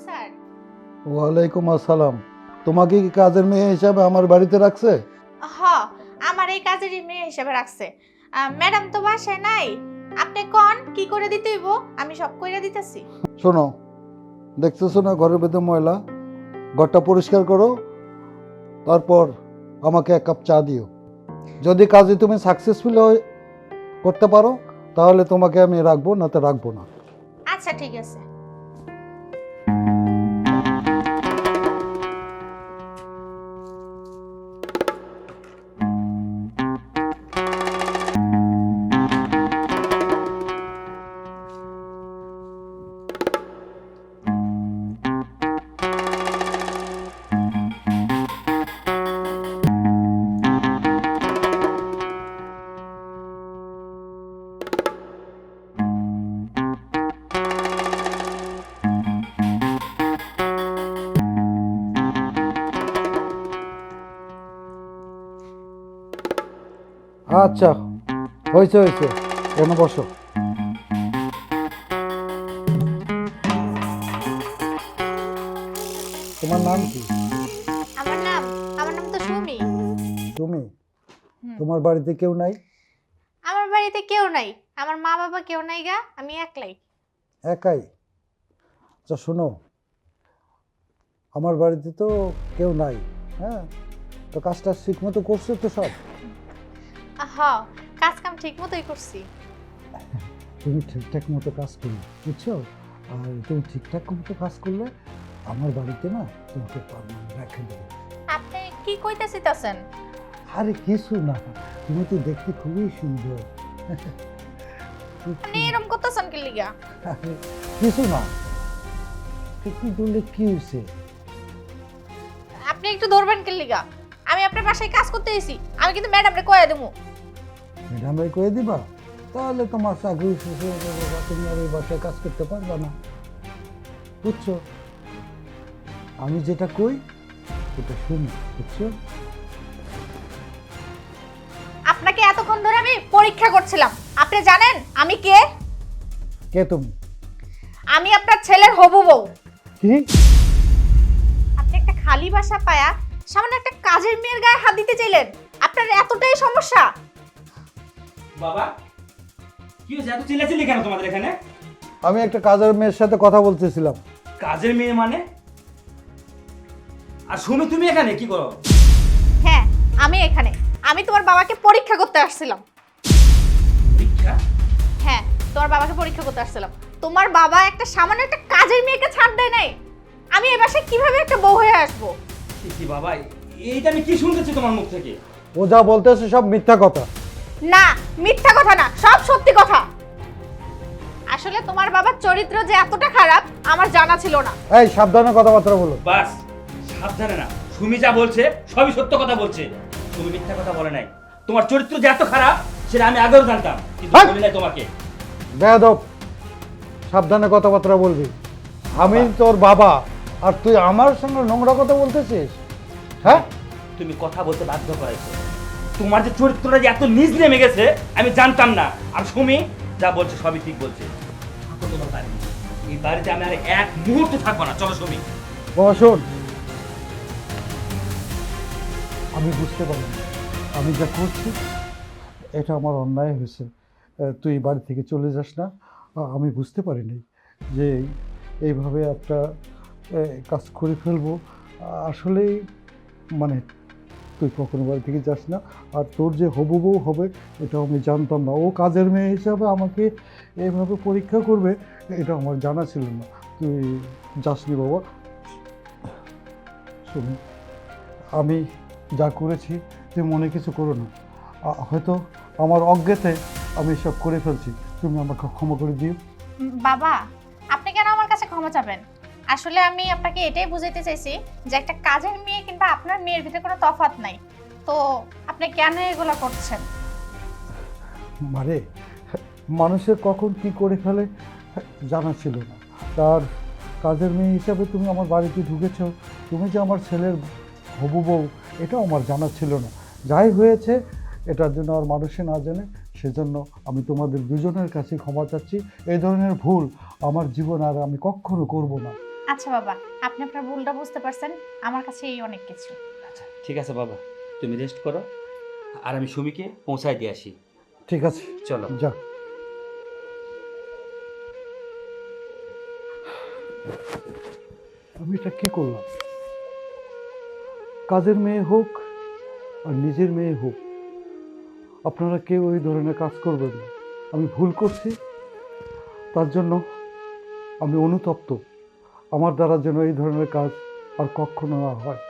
Sir. ওয়ালাইকুম আসসালাম। তোমাকে কি কাজের মেয়ে হিসাবে আমার বাড়িতে রাখছে? হ, আমার এই কাজেরই মেয়ে হিসেবে রাখছে। ম্যাডাম তো বাসায় নাই, আপনি কোন কি করে দিতে হইব, আমি সব কইরা দিতেছি। শোনো, দেখতেছো না ঘরের ভেতর ময়লা, ঘরটা পরিষ্কার করো, তারপর আমাকে এক কাপ চা দিও। যদি কাজে তুমি সাকসেসফুল করতে পারো তাহলে তোমাকে আমি রাখবো, না তো রাখবো না। আচ্ছা ঠিক আছে। আচ্ছা, হয়েছে হয়েছে, এনে বসো। তোমার নাম কি? আমার নাম তো সুমি। তুমি? হুম। তোমার বাড়িতে কেউ নাই? আমার বাড়িতে কেউ নাই, আমার মা বাবা কেউ নাই গা, আমি একলাই। একাই? আচ্ছা শোনো, আমার বাড়িতে তো কেউ নাই, হ্যাঁ, তো কাজটা ঠিক মতো করছো তো সব? হ, কাজ কাম ঠিক মতোই করছি। তুমি ঠিকঠাক মতো কাজ করো, বুঝছো? আর তুমি ঠিকঠাক মতো কাজ করলে আমার বাড়িতে না তোমাকে পার্মানেন্ট রেখে দেবো। আপনি কি কইতাছিতেছেন? আরে কিছু না, তুমি তো দেখতে খুবই সুন্দর। আপনি এরকম করতেছেন কি লিগা? আরে কিছু না, একটু বললে কি হয়েছে? আপনি একটু ধরবেন কি লিগা? আমি আপনার বাসায় কাজ করতে এসেছি, আমি কিন্তু ম্যাডামরে কইয়া দেবো। ম্যাডামে কয়ে দিবা? তাহলে তোমার চাকরি শেষ হয়ে যাবে, বা তুমি আর এই বাসায় কাজ করতে পারবে না, বুঝছো? আমি যেটা কই ওটা শুনি, বুঝছো? আপনাকে এতক্ষণ ধরে আমি পরীক্ষা করছিলাম। আপনি জানেন আমি কে? কে তুমি? আমি আপনার ছেলের হবু বউ। কি? আপনি একটা খালি বাসা পায়া সামান্য একটা কাজের মেয়ের গায়ে হাত দিতে চাইলেন? আপনার এতটাই সমস্যা? বাবা, কি হয়েছে? এত চিল্লাচিল্লি কেন তোমাদের এখানে? আমি একটা কাজের মেয়ের সাথে কথা বলতেছিলাম। কাজের মেয়ে মানে? আর শুনো, তুমি এখানে কি করো? হ্যাঁ, আমি তোমার বাবাকে পরীক্ষা করতে আসছিলাম। পরীক্ষা? হ্যাঁ, তোমার বাবাকে পরীক্ষা করতে আসছিলাম। তোমার বাবা একটা সামান্য একটা কাজের মেয়েকে ছাড় দেয় নাই। আমি এই বাসায় কিভাবে একটা বউ হয়ে আসবো? কি বাবা, এইটা আমি কি শুনতেছি তোমার মুখ থেকে? ও যা বলতেছে সব মিথ্যা কথা। না, মিথ্যা কথা না, সব সত্যি কথা। আসলে তোমার বাবার চরিত্র যে এতটা খারাপ আমার জানা ছিল না। এই সাবধানে কথাবার্তা বলো। বাস, সাবধানে না। সুমি যা বলছে সবই সত্য কথা বলছে। তুমি মিথ্যা কথা বলে নাই। তোমার চরিত্র যে এত খারাপ সেটা আমি আগেও জানতাম, কিন্তু হাই! বলি নাই তোমাকে। বেয়াদব, সাবধানে কথাবার্তা বলবি। আমি তোর বাবা, আর তুই আমার সঙ্গে নোংরা কথা বলতেছিস? হ্যাঁ, তুমি কথা বলতে বাধ্য করাইছো। তোমার যে চরিত্রটা যে এত নিজ নেমে গেছে আমি জানতাম না। আর সুমি যা বলছে সবই ঠিক বলছে। থাকো তোমার বাড়ি। এই বাড়িতে আমি আর এক মুহূর্ত থাকবো না। চলো সুমি। বাবা শোন, আমি বুঝতে পারিনি আমি যা করছি এটা আমার অন্যায় হয়েছে। তুই বাড়ি থেকে চলে যাস না। আমি বুঝতে পারিনি যে এইভাবে একটা কাজ করে ফেলবো। আসলেই মানে তুই কখনো বাড়ি থেকে যাস না। আর তোর যে হবু বউ হবে এটাও আমি জানতাম না। ও কাজের মেয়ে হিসাবে আমাকে এইভাবে পরীক্ষা করবে এটা আমার জানা ছিল না। তুই যাসনি বাবা। শুনি, আমি যা করেছি তুমি মনে কিছু করো না। হয়তো আমার অজ্ঞাতে আমি সব করে ফেলছি, তুমি আমাকে ক্ষমা করে দিও। বাবা, আপনি কেন আমার কাছে ক্ষমা চাবেন? আসলে আমি আপনাকে এটাই বুঝাইতে চাইছি যে একটা কাজের মেয়ে কিংবা আপনার মেয়ের ভিতরে কোনো তফাৎ নাই। তো আপনি কেন এগুলো করছেন? মানে মানুষের কখন কি করে ফেলে জানা ছিল না। তার কাজের মেয়ে হিসাবে তুমি আমার বাড়িতে ঢুকেছো, তুমি যে আমার ছেলের হবু বউ এটাও আমার জানা ছিল না। যাই হয়েছে এটার জন্য আর মানুষে না জানে, সেজন্য আমি তোমাদের দুজনের কাছে ক্ষমা চাচ্ছি। এই ধরনের ভুল আমার জীবন আর আমি কখনো করব না। আচ্ছা বাবা, আপনি আপনার ভুলটা বুঝতে পারছেন, আমার কাছে এই অনেক কিছু। আচ্ছা ঠিক আছে বাবা, তুমি রেস্ট করো, আর আমি সুমিকে পৌঁছায় দিয়ে আসি। ঠিক আছে, চলো। যা। আমি এটা কি করলাম? কাজের মেয়ে হোক আর নিজের মেয়ে হোক, আপনারা কেউ ওই ধরনের কাজ করবেন না। আমি ভুল করছি, তার জন্য আমি অনুতপ্ত। আমার দ্বারা যেন এই ধরনের কাজ আর কখনো না হয়।